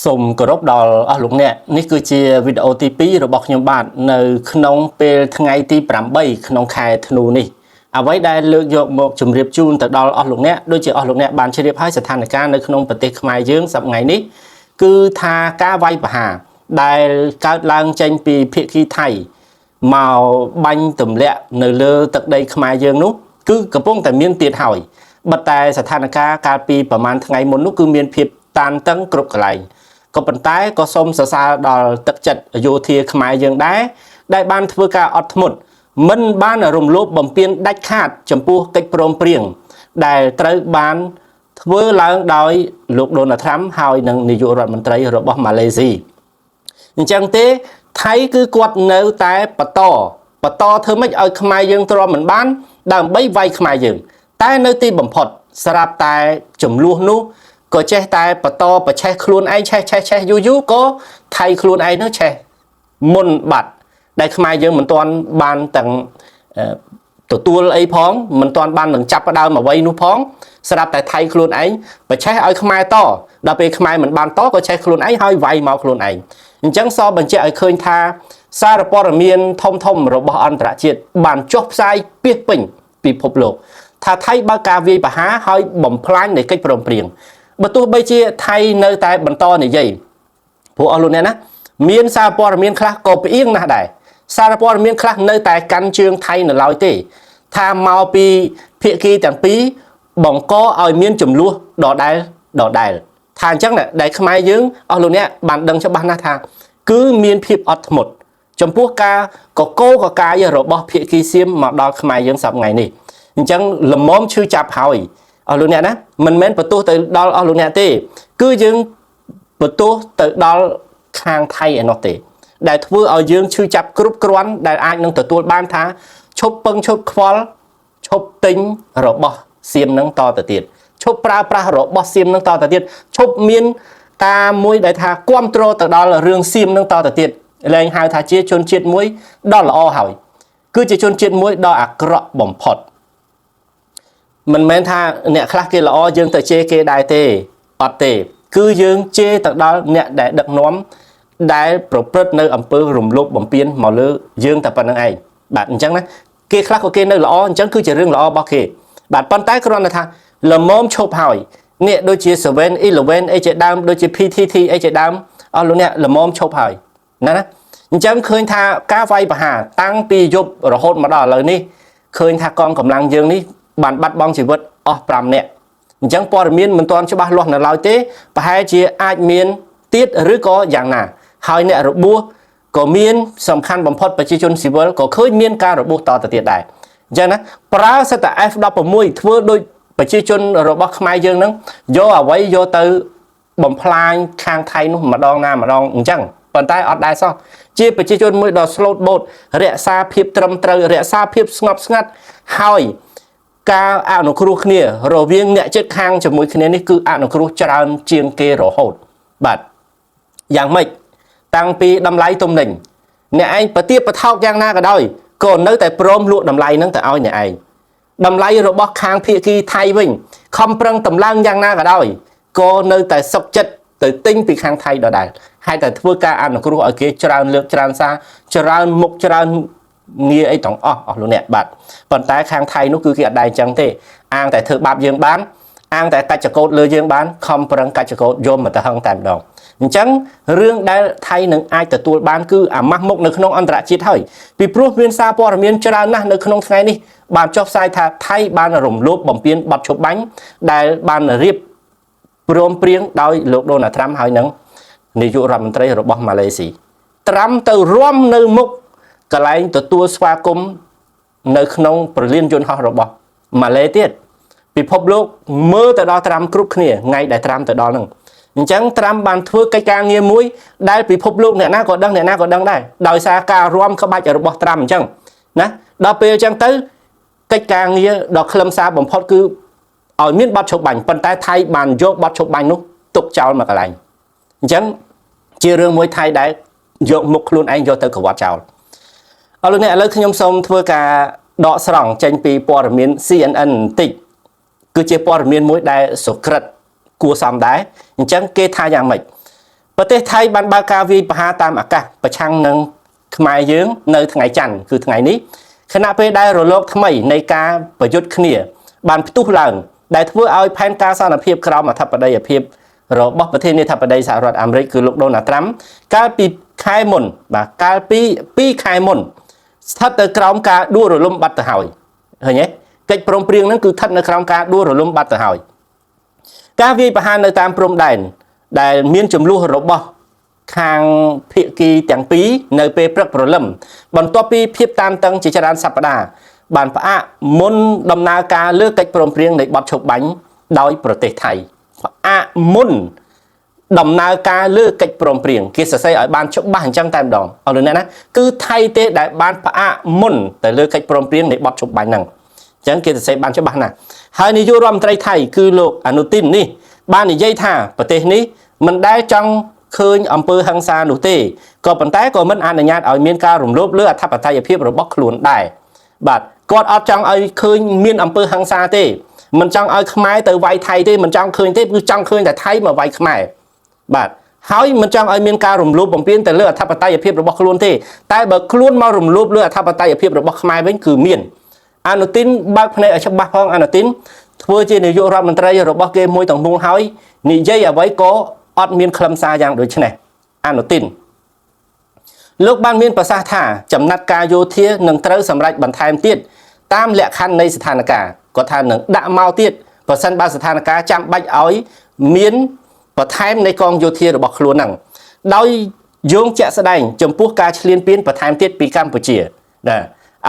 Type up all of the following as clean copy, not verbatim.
សូមគោរពដល់អស់លោកអ្នកនេះគឺជាវីដេអូទី2របស់ខ្ញុំបាទនៅក្នុងពេលថ្ងៃទី8ក្នុងខែធ្នូនេះអ្វីដែលលើកយកមកជម្រាបជូនទៅដល់អស់លោកអ្នកដូចជាអស់លោកអ្នកបានជ្រាបហើយស្ថានភាពនៅក្នុងប្រទេសខ្មែរយើងសប្តាហ៍នេះគឺថាការវាយប្រហារដែលកើតឡើងចេញពីភាគីថៃមកបាញ់ទម្លាក់នៅលើទឹកដីខ្មែរយើងនោះគឺកំពុងតែមានទៀតហើយបតែស្ថានភាពកាលពីប្រហែលថ្ងៃមុននោះគឺមានភាពតានតឹងគ្រប់កន្លែងក៏ប៉ុន្តែក៏សូមសរសើរដល់ទឹកចិត្តយោធាខ្មែរយើងដែរដែលបានធ្វើការអត់ធ្មត់មិនបានរំលោភបំពានដាច់ខាតចំពោះកិច្ចព្រមព្រៀងដែលត្រូវបានធ្វើឡើងដោយលោកដូណាល់ត្រាំហើយនិងនាយករដ្ឋមន្ត្រីរបស់ម៉ាឡេស៊ីអញ្ចឹងទេថៃគឺគាត់នៅតែបន្តធ្វើម៉េចឲ្យខ្មែរយើងទ្រាំមិនបានដើម្បីវាយខ្មែរយើងតែនៅទីបំផុតស្រាប់តែចំនួននោះក៏ចេះតែបន្តប្រឆេះខ្លួនឯងឆេះយូរក៏ថៃខ្លួនឯងនោះឆេះមុនបាត់ដែលខ្មែរយើងមិនទាន់បានទាំងទទួលអីផងមិនទាន់បាននឹងចាប់ផ្ដើមអ្វីនោះផងស្រាប់តែថៃខ្លួនឯងប្រឆេះឲ្យខ្មែរតដល់ពេលខ្មែរមិនបានតក៏ឆេះខ្លួនឯងហើយវាយមកខ្លួនឯងអញ្ចឹងសបញ្ជាក់ឲ្យឃើញថាសារព័ត៌មានធំរបស់អន្តរជាតិបានចុះផ្សាយពាសពេញពិភពលោកថាថៃបើកការវាយប្រហារហើយបំផ្លាញនៃកិច្ចព្រមព្រៀងបើទោះបីជាថៃនៅតែបន្តនិយាយព្រោះអស់លោកអ្នកណាមានសារព័ត៌មានខ្លះក៏ផ្អៀងណាស់ដែរសារព័ត៌មានខ្លះនៅតែកាន់ជើងថៃនៅឡើយទេថាមកពីភាគីទាំងពីរបង្កឲ្យមានចំនួនដដែលថាអញ្ចឹងដែលខ្មែរយើងអស់លោកអ្នកបានដឹងច្បាស់ណាស់ថាគឺមានភាពអត់ធ្មត់ចំពោះការកកកកាយរបស់ភាគីសៀមមកដល់ខ្មែរយើងសប្តាហ៍នេះអញ្ចឹងលំមឈឺចាប់ហើយអស់លោកអ្នកណាមិនមែនបន្ទោសទៅដល់អស់លោកអ្នកទេគឺយើងបន្ទោសទៅដល់ខាងថៃឯណោះទេដែលធ្វើឲ្យយើងឈឺចាប់គ្រប់គ្រាន់ដែលអាចនឹងទទួលបានថាឈប់ពឹងឈប់ខ្វល់ឈប់ទិញរបស់សៀមនឹងតទៅទៀតឈប់ប្រើប្រាស់របស់សៀមនឹងតទៅទៀតឈប់មានការមួយដែលថាគ្រប់គ្រងទៅដល់រឿងសៀមនឹងតទៅទៀតលែងហៅថាជាជនជាតិមួយដ៏ល្អហើយគឺជាជនជាតិមួយដ៏អាក្រក់បំផុតមិនមែនថាអ្នកខ្លះគេល្អយើងទៅជេរគេដែរទេអត់ទេគឺយើងជេរទៅដល់អ្នកដែលដឹកនាំដែលប្រព្រឹត្តនៅអំពើរំលោភបំពានមកលើយើងតែប៉ុណ្្នឹងឯងបាទអញ្ចឹងណាគេខ្លះក៏គេនៅល្អអញ្ចឹងគឺជារឿងល្អរបស់គេបាទប៉ុន្តែគ្រាន់តែថាល្មមឈប់ហើយនេះដូចជា7-11អីជាដើមដូចជា PTT អីជាដើមអស់លោកអ្នកល្មមឈប់ហើយណាអញ្ចឹងឃើញថាការវាយប្រហារតាំងពីយប់រហូតមកដល់ឥឡូវនេះឃើញថាកងកម្លាំងយើងនេះបានបាត់បង់ជីវិតអស់5នាក់អញ្ចឹងព័ត៌មានមិនទាន់ច្បាស់លាស់នៅឡើយទេប្រហែលជាអាចមានទៀតឬក៏យ៉ាងណាហើយអ្នករបួសក៏មានសំខាន់បំផុតប្រជាជនស៊ីវិលក៏ឃើញមានការរបួសតទៅទៀតដែរអញ្ចឹងណាប្រើសិតតែ F16 ធ្វើដូចប្រជាជនរបស់ខ្មែរយើងហ្នឹងយកអ្វីយកទៅបំផ្លាញខាងថៃនោះម្ដងណាម្ដងអញ្ចឹងប៉ុន្តែអត់ដែរសោះជាប្រជាជនមួយដ៏ slow boat រក្សាភាពត្រឹមត្រូវរក្សាភាពស្ងប់ស្ងាត់ហើយការអនុគ្រោះគ្នារវាងអ្នកជិតខាងជាមួយគ្នានេះគឺអនុគ្រោះច្រើនជាងគេរហូតបាទយ៉ាងម៉េចតាំងពីតម្លៃទំនិញអ្នកឯងប្រទាបប្រថោកយ៉ាងណាក៏ដោយក៏នៅតែព្រមលក់តម្លៃហ្នឹងទៅឲ្យអ្នកឯងតម្លៃរបស់ខាងភាគីថៃវិញខំប្រឹងតម្លើងយ៉ាងណាក៏ដោយក៏នៅតែសុកចិត្តទៅទិញពីខាងថៃដដែលហើយតែធ្វើការអនុគ្រោះឲ្យគេច្រើនលើកច្រើនសារច្រើនមុខច្រើនងារអីទាំងអស់លោកអ្នកបាទប៉ុន្តែខាងថៃនោះគឺគេអត់ដែរអញ្ចឹងទេអាងតែធ្វើបាបយើងបានអាងតែកាច់ចកោតលើយើងបានខំប្រឹងកាច់ចកោតយកមកទៅហឹងតែម្ដងអញ្ចឹងរឿងដែលថៃនឹងអាចទទួលបានគឺអាម៉ាស់មុខនៅក្នុងអន្តរជាតិហើយពីព្រោះមានសារព័ត៌មានច្រើនណាស់នៅក្នុងថ្ងៃនេះបានចុះផ្សាយថាថៃបានរំលោភបំពានបទឈប់បាញ់ដែលបានរៀបព្រមព្រៀងដោយលោកដូណាល់ត្រាំហើយនឹងនាយករដ្ឋមន្ត្រីរបស់ម៉ាឡេស៊ីត្រាំទៅរួមនៅមុខកន្លែងទទួលស្វាគមន៍នៅក្នុងប្រលានយន្តហោះរបស់ម៉ាឡេទៀតពិភពលោកមើលទៅដល់ត្រាំគ្រប់គ្នាថ្ងៃដែលត្រាំទៅដល់ហ្នឹងអញ្ចឹងត្រាំបានធ្វើកិច្ចការងារមួយដែលពិភពលោកអ្នកណាក៏ដឹងដែរដោយសារការរួមក្បាច់របស់ត្រាំអញ្ចឹងណាដល់ពេលអញ្ចឹងទៅកិច្ចការងារដ៏ខ្លឹមសារបំផុតគឺឲ្យមានបទឈប់បាញ់ប៉ុន្តែថៃបានយកបទឈប់បាញ់នោះទុកចោលមកកន្លែងអញ្ចឹងជារឿងមួយថៃដែលយកមុខខ្លួនឯងយកទៅកវត្តចោលអរលោកអ្នកឥឡូវខ្ញុំសូមធ្វើការដកស្រង់ចេញពីព័ត៌មាន CNN បន្តិចគឺជាព័ត៌មានមួយដែលសុក្រិតគួរសមដែរអញ្ចឹងគេថាយ៉ាងម៉េច ประเทศไทยបានបើកការវាយប្រហារតាមអាកាសប្រឆាំងនឹងខ្មែរយើងនៅថ្ងៃច័ន្ទគឺថ្ងៃនេះខណៈពេលដែលរលកថ្មីនៃការប្រយុទ្ធគ្នាបានផ្ទុះឡើងដែលធ្វើឲ្យផែនការសន្តិភាពក្រោមអធិបតេយ្យភាពរបស់ប្រធានាធិបតីសហរដ្ឋអាមេរិកគឺលោកដូណាល់ត្រាំកាលពីខែមុនបាទកាលពី2ខែមុនស្ថិតនៅក្រោមការដួលរលំបាត់ទៅហើយឃើញទេកិច្ចព្រមព្រៀងហ្នឹងគឺស្ថិតនៅក្រោមការដួលរលំបាត់ទៅហើយការវាយប្រហារនៅតាមព្រំដែនដែលមានចំនួនរបស់ខាងភាគីទាំងពីរនៅពេលព្រឹកព្រលឹមបន្ទាប់ពីភាពតានតឹងជាច្រើនសប្តាហ៍បានផ្អាកមុនដំណើរការលើកិច្ចព្រមព្រៀងនៃបទឈប់បាញ់ដោយប្រទេសថៃផ្អាកមុនដំណើរការលើកិច្ចព្រមព្រៀងគេសរសេរឲ្យបានច្បាស់អញ្ចឹងតែម្ដងអរលោកអ្នកណាគឺថៃទេដែលបានផ្អាកមុនទៅលើកិច្ចព្រមព្រៀងនៃបទឈប់បាញ់ហ្នឹងអញ្ចឹងគេសរសេរបានច្បាស់ណាស់ហើយនាយករដ្ឋមន្ត្រីថៃគឺលោកអនុទីននេះបាននិយាយថាប្រទេសនេះមិនដែលចង់ឃើញអំពើហិង្សានោះទេក៏ប៉ុន្តែក៏មិនអនុញ្ញាតឲ្យមានការរំលោភលើអធិបតេយ្យភាពរបស់ខ្លួនដែរបាទគាត់អត់ចង់ឲ្យឃើញមានអំពើហិង្សាទេមិនចង់ឲ្យខ្មែរទៅវាយថៃទេមិនចង់ឃើញទេគឺចង់ឃើញតែថៃមកវាយខ្មែរបាទហើយមិនចង់ឲ្យមានការរំលោភបំពានទៅលើអធិបតេយ្យភាពរបស់ខ្លួនទេតែបើខ្លួនមករំលោភលើអធិបតេយ្យភាពរបស់ខ្មែរវិញគឺមានអនុទីនបើកភ្នែកឲ្យច្បាស់ផងអនុទីនធ្វើជានាយករដ្ឋមន្ត្រីរបស់គេមួយទាំងមូលហើយនិយាយអ្វីក៏អត់មានខ្លឹមសារយ៉ាងដូចនេះអនុទីនលោកបានមានប្រសាសន៍ថាចំណាត់ការយោធានឹងត្រូវសម្រេចបន្ថែមទៀតតាមលក្ខខណ្ឌនៃស្ថានភាពគាត់ថានឹងដាក់មកទៀតប្រសិនបើស្ថានភាពចាំបាច់ឲ្យមានបន្ថែមនៃកងយោធារបស់ខ្លួនហ្នឹងដោយយោងជាក់ស្ដែងចំពោះការឈ្លានពានបន្ថែមទៀតពីកម្ពុជាណា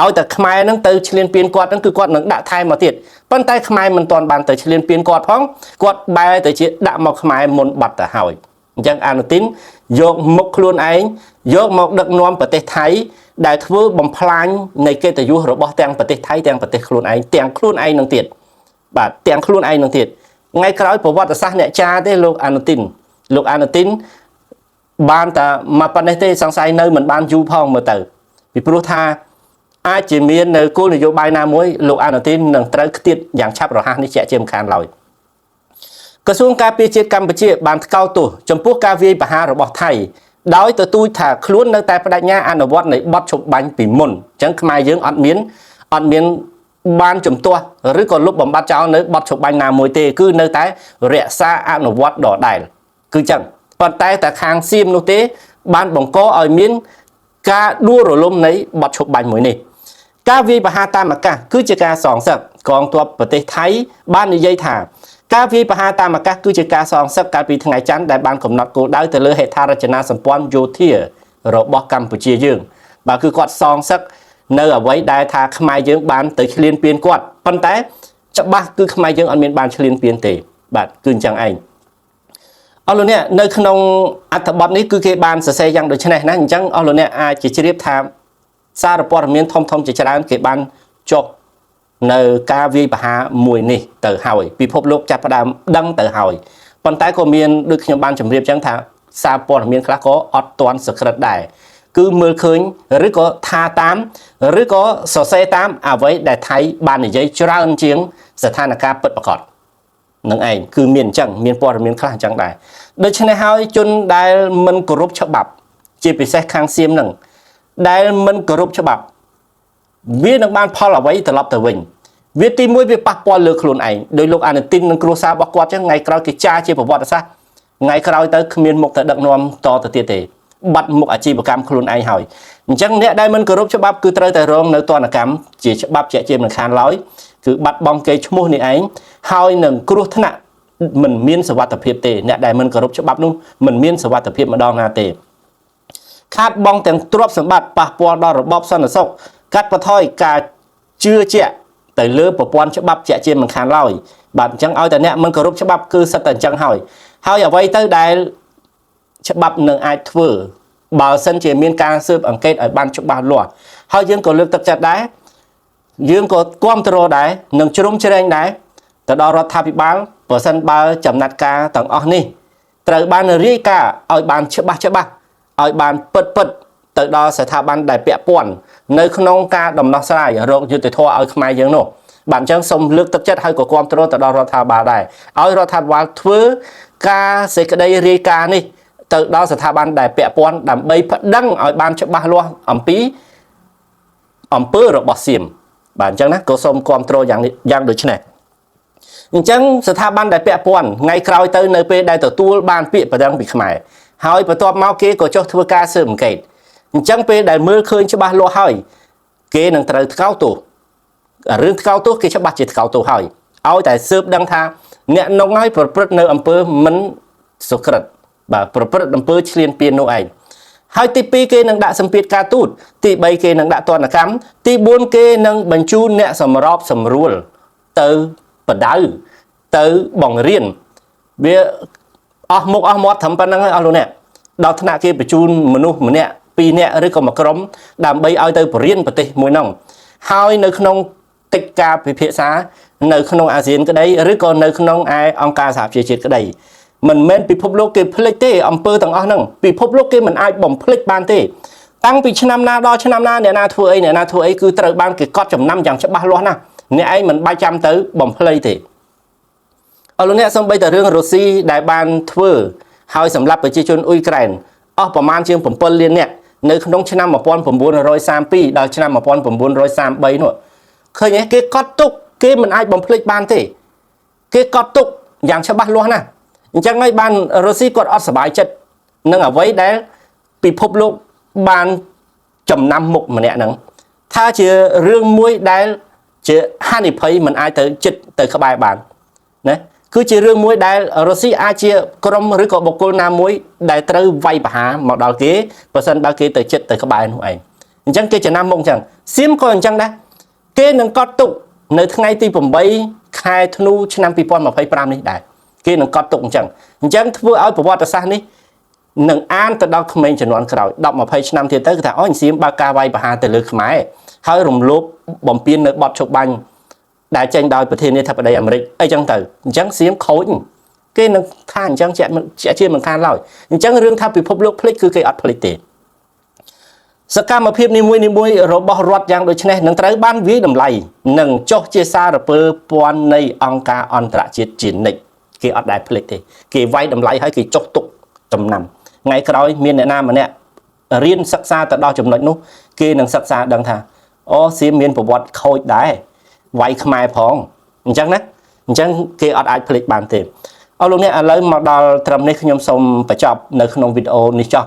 ឲ្យតែខ្មែរហ្នឹងទៅឈ្លានពានគាត់ហ្នឹងគឺគាត់នឹងដាក់ថែមមកទៀតប៉ុន្តែខ្មែរមិនទាន់បានទៅឈ្លានពានគាត់ផងគាត់បែរទៅជាដាក់មកខ្មែរមុនបាត់ទៅហើយអញ្ចឹងអនុទីនយកមុខខ្លួនឯងយកមកដឹកនាំប្រទេសថៃដែលធ្វើបំផ្លាញនៃកិត្តិយសរបស់ទាំងប្រទេសថៃទាំងប្រទេសខ្លួនឯងទាំងខ្លួនឯងនឹងទៀតបាទទាំងខ្លួនឯងនឹងទៀតថ្ងៃក្រោយប្រវត្តិសាស្ត្រអ្នកចាទេលោកអនុទីនបានតែមកប៉ុណ្ណេះទេសង្ស័យនៅមិនបានយូរផងមើលទៅពីព្រោះថាអាចជាមាននៅគោលនយោបាយណាមួយលោកអនុទីននឹងត្រូវខ្ទាតយ៉ាងឆាប់រហ័សនេះជាក់ជាមិនខានឡើយក្រសួងការពារជាតិកម្ពុជាបានថ្កោលទោសចំពោះការវាយប្រហាររបស់ថៃដោយទទូចថាខ្លួននៅតែបដិញ្ញាអនុវត្តនៃបទឈប់បាញ់ពីមុនអញ្ចឹងខ្មែរយើងអត់មានបានជំទាស់ឬក៏លុបបំបត្តិចោលនៅបទឈប់បាញ់ណាមួយទេគឺនៅតែរក្សាអនុវត្តដដែលគឺអញ្ចឹងប៉ុន្តែតែខាងសៀមនោះទេបានបង្កឲ្យមានការដួលរលំនៃបទឈប់បាញ់មួយនេះការវាយប្រហារតាមអាកាសគឺជាការសងសឹកកងទ័ពប្រទេសថៃបាននិយាយថាការវាយប្រហារតាមអាកាសគឺជាការសងសឹកកាលពីថ្ងៃច័ន្ទដែលបានកំណត់គោលដៅទៅលើហេដ្ឋារចនាសម្ព័ន្ធយោធារបស់កម្ពុជាយើងបាទគឺគាត់សងសឹកនៅអ្វីដែលថាខ្មែរយើងបានទៅឈ្លានពានគាត់ប៉ុន្តែច្បាស់គឺខ្មែរយើងអត់មានបានឈ្លានពានទេបាទគឺអញ្ចឹងឯងអស់លោកអ្នកនៅក្នុងអត្ថបទនេះគឺគេបានសរសេរយ៉ាងដូចនេះណាអញ្ចឹងអស់លោកអ្នកអាចជាជ្រាបថាសារព័ត៌មានធំជាច្រើនគេបានចុះនៅការវាយប្រហារមួយនេះទៅហើយពិភពលោកចាប់ផ្ដើមដឹងទៅហើយប៉ុន្តែក៏មានដូចខ្ញុំបានជម្រាបចឹងថាសារព័ត៌មានខ្លះក៏អត់ទាន់សក្តិដែរគឺមើលឃើញឬក៏ថាតាមឬក៏សរសេរតាមអ្វីដែលថៃបាននិយាយច្រើនជាងស្ថានភាពពិតប្រាកដនឹងឯងគឺមានអញ្ចឹងមានព័ត៌មានខ្លះអញ្ចឹងដែរដូច្នេះហើយជនដែលមិនគោរពច្បាប់ជាពិសេសខាងសៀមនឹងដែលមិនគោរពច្បាប់វានឹងបានផលអ្វីត្រឡប់ទៅវិញវាទីមួយវាប៉ះពាល់លើខ្លួនឯងដោយលោកអាណទីននិងគ្រួសាររបស់គាត់ចឹងថ្ងៃក្រោយគេចាជាប្រវត្តិសាស្ត្រថ្ងៃក្រោយទៅគ្មានមុខទៅដឹកនាំតទៅទៀតទេបាត់មុខអាជីវកម្មខ្លួនឯងហើយអញ្ចឹងអ្នកដែលមិនគោរពច្បាប់គឺត្រូវតែរងនៅទណ្ឌកម្មជាច្បាប់ជាក់ជាមិនខានឡើយគឺបាត់បង់កេរ្តិ៍ឈ្មោះនេះឯងហើយនឹងគ្រោះថ្នាក់មិនមានសុវត្ថិភាពទេអ្នកដែលមិនគោរពច្បាប់នោះមិនមានសុវត្ថិភាពម្ដងណាទេខាតបង់ទាំងទ្រព្យសម្បត្តិប៉ះពាល់ដល់របបសន្តិសុខកាត់បន្ថយការជឿជាក់ទៅលើប្រព័ន្ធច្បាប់ជាក់ជាមិនខានឡើយបាទអញ្ចឹងឲ្យតែអ្នកមិនគោរពច្បាប់គឺសិតតែអញ្ចឹងហើយអ្វីទៅដែលច្បាប់នឹងអាចធ្វើបើសិនជាមានការស៊ើបអង្កេតឲ្យបានច្បាស់លាស់ហើយយើងក៏លើកទឹកចិត្តដែរយើងក៏គាំទ្រដែរនឹងជ្រុំជ្រែងដែរទៅដល់រដ្ឋាភិបាលបើសិនបើចំណាត់ការទាំងអស់នេះត្រូវបានរាយការណ៍ឲ្យបានច្បាស់ឲ្យបានពិតទៅដល់ស្ថាប័នដែលពាក់ព័ន្ធនៅក្នុងការដំណោះស្រាយរកយុត្តិធម៌ឲ្យខ្មែរយើងនោះបាទអញ្ចឹងសូមលើកទឹកចិត្តឲ្យក៏គាំទ្រទៅដល់រដ្ឋាភិបាលដែរឲ្យរដ្ឋាភិបាលធ្វើការសេចក្តីរាយការណ៍នេះ từ đó sẽ tha ban đại bẹ pon đam bay phát đăng ở ban chấp ba lo ẩm pơ rồi bỏ xiêm bản chân nát có xôm control dạng được này chẳng sẽ tha ban đại bẹ pon ngay sau tới nơi pe đại tổ tu ban bịa và đang bị khải hỏi và to mau kia có cho thua ca sớm kẹt chẳng pe đại mưa khơi cho ba lo hỏi kia nâng từ cao tổ rừng cao tổ kia cho ba chỉ cao tổ hỏi ao tại sớm đăng tha nè nông nóiประnơi ẩm pơ mìnhสกรดแบบประพฤติอำเภอเชียนเปียนโนไอให้ตีปีเกนังดะสัมเปียกาตูดตีใบเกนังดะตอนนะครับตีบุญเกนังบรรจุเนี่ยสำรอบสำรวจเตอปะดาวเตอบ่องเรียนเบี้ยมกมอดทำปันนั่งเอาลูเนี่ยดาวธนาเกบรรจุมนุษย์เหมือนเนี่ยปีเนี่ยหรือก็มากรมดามใบเอาเตอปเรียนปฏิมวยน้องให้ในขนมติกาพิเภษาในขนมอาเซียนก็ได้หรือก็ในขนมไอองค์การสหประชาชาติก็ได้มันเม้นปีพบโลกเกพลิกเตอำเภอต่างๆนั่งปีพบโลกเกมันไอบ่มพลิกบานเตตั้งปีชนำนาดอชนำนาเนี่ยนาทัวไอคือตระบานเกก็จำนำอย่างฉบับล้วนนะเนี่ยไอมันใบจำเตอบ่มพลิกเตเอาลูกเนี่ยส่งไปแต่เรื่องรัสเซียได้บานทัวหายสำหรับประชาชนอุยแกรนประมาณเชียงผมเปิลเรียนเนี่ยในขนมชนะมาปอนผม403 ปีดาวชนะมาปอนผม403 ใบหน่อยเคยเนี่ยเกก็ตุกเกมันไอบ่มพลิกบานเตเกก็ตุกอย่างฉบับล้วนนะจังไงบ้านรัสเซียก็อดสบายจัดนั่งเอาไว้ได้ปีพบโลกบ้านจำนำหมกมันเนี่ยนั่งถ้าเจอเรื่องมวยได้เจอฮันนี่เพย์มันอาจจะจิตแต่ขบายบ้านนะคือเจอเรื่องมวยได้รัสเซียอาจจะกรมหรือก็บุคคลนามวยได้เตอไวปะหาหมดดาวเก๋เปอร์เซ็นต์ดาวเก๋แต่จิตแต่ขบายหน่อยจังเกจะนำมงจังเสียมก่อนจังนะเกนั่งก็ตุกในทั้งไงที่ผมไปคายธนูชนะปีปอนมาไพ่ปรามนี่ได้เกนังกอดตกจังทั่วเอาประวัติศาสตร์นี้หนึ่งอ่านแต่ดาวขมิ้นจำนวนกระดอกมาพายชนำเทียนเตอร์ก็แต่อ้อยเสียมบากาไวปะหาแต่เลือกขมายเขารวมลบบ่มเปลี่ยนในบอดชกบังได้แจ้งดาวประเทศนี้ทับได้อเมริกไอ้จังเตอร์เสียมเขาเกนังท่านจังเชื่อมันท่านเล่าเรื่องทับไปพบโลกพลิกคือเกอัดผลิตสกามาเพียบนิมวยรบรอดอย่างโดยเฉพาะหนังไตรบ้านวิดำไลหนึ่งโจเจซาระเปอร์ปอนในองค์การอันตรจิตจินนิเกอดได้ผลิตเกไว้ดำไลให้เกจกตุกจำนำไงก็ร้อยเมียนในน้ำมันเนี่ยเรียนศึกษาแต่ดาวจำนวนนู้เกนังศึกษาดังท่าเสียเมียนประวัติเขาได้ไว้ขมายพองจังนะจังเกอดได้ผลิตบานเต็มเอาลงเนี่ยเลยมาดาวทำในขยมสมประจับในขนมวิดีโอนี่จ้ะ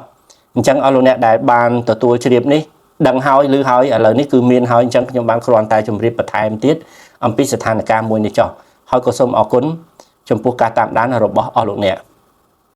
จังเอาลงเนี่ยได้บานตัวเฉียบนี้ดังหอยหรือหอยอะไรนี่คือเมียนหอยจังขยมบานครอนตายจมริบประทายมันติดอัมพิสถานการมวยนี่จ้ะหอยก็สมออกคุ้นจมพูกาตามด้านระบบออกลงเนี่ย